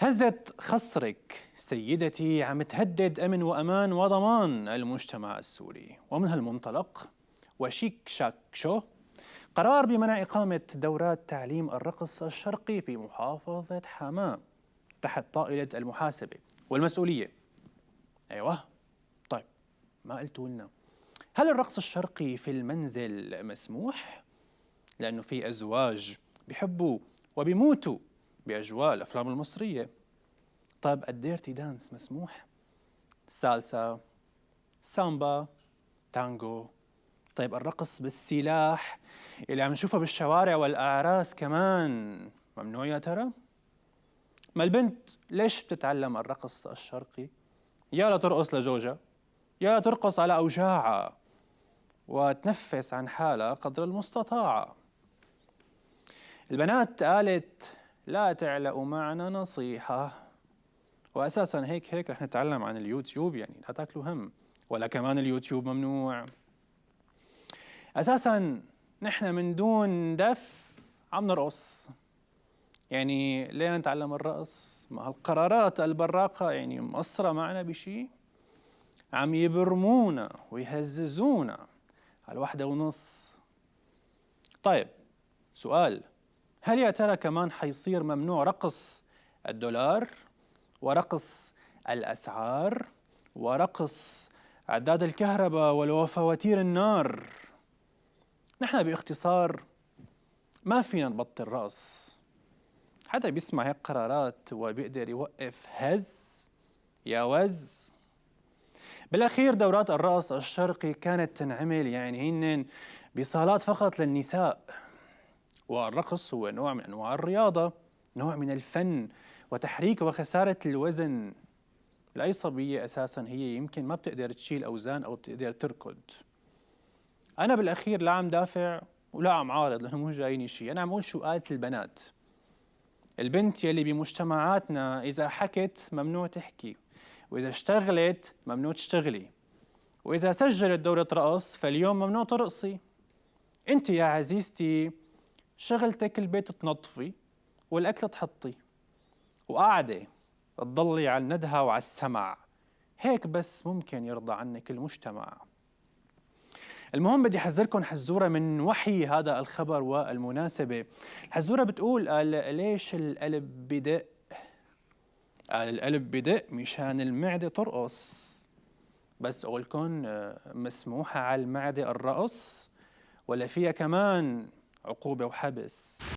هزة خصرك سيدتي عم تهدد أمن وأمان وضمان المجتمع السوري، ومن هالمنطلق وشيك شاك شو قرار بمنع إقامة دورات تعليم الرقص الشرقي في محافظة حماة تحت طائلة المحاسبة والمسؤولية. أيوه، طيب ما قلتوا لنا، هل الرقص الشرقي في المنزل مسموح؟ لأنه في أزواج بيحبوا وبيموتوا بأجواء الأفلام المصرية. طيب الديرتي دانس مسموح؟ سالسا، سامبا، تانجو. طيب الرقص بالسلاح اللي عم نشوفه بالشوارع والأعراس كمان ممنوع يا ترى؟ ما البنت ليش بتتعلم الرقص الشرقي؟ يا لترقص لزوجها، يا ترقص على أوجاعها وتنفس عن حالها قدر المستطاع. البنات قالت لا تعلقوا معنا نصيحة، وأساساً هيك رح نتعلم عن اليوتيوب، يعني لا تاكلوا هم، ولا كمان اليوتيوب ممنوع. أساساً نحن من دون دف عم نرقص، يعني ليه نتعلم الرقص؟ ما هالقرارات البراقة يعني مقصرة معنا بشي؟ عم يبرمونا ويهززونا على 1:30. طيب سؤال، هل يا ترى كمان حيصير ممنوع رقص الدولار ورقص الأسعار ورقص عداد الكهرباء وفواتير النار؟ نحن باختصار ما فينا نبطل رقص. حدا بيسمع هيك قرارات وبيقدر يوقف هز يا وز؟ بالأخير دورات الرقص الشرقي كانت تنعمل يعني هن بصالات فقط للنساء، والرقص هو نوع من أنواع الرياضة، نوع من الفن وتحريك وخسارة الوزن لأي صبية أساساً هي يمكن ما بتقدر تشيل أوزان أو بتقدر تركض. أنا بالأخير لا عم دافع ولا عم عارض، لأنه مو جايني شيء، أنا عم أقول شو قالت البنات. البنت يلي بمجتمعاتنا إذا حكت ممنوع تحكي، وإذا اشتغلت ممنوع تشتغلي، وإذا سجلت دورة رقص فاليوم ممنوع ترقصي. أنت يا عزيزتي شغلتك البيت تنظفي والأكل تحطي وقاعدة تضلي على الندهة وعلى السمع، هيك بس ممكن يرضى عنك المجتمع. المهم بدي أحذركم حزورة من وحي هذا الخبر والمناسبة. الحزورة بتقول قال ليش القلب بدق؟ قال القلب بدق مشان المعدة ترقص. بس أقولكم مسموحة على المعدة الرقص ولا فيها كمان عقوبة وحبس؟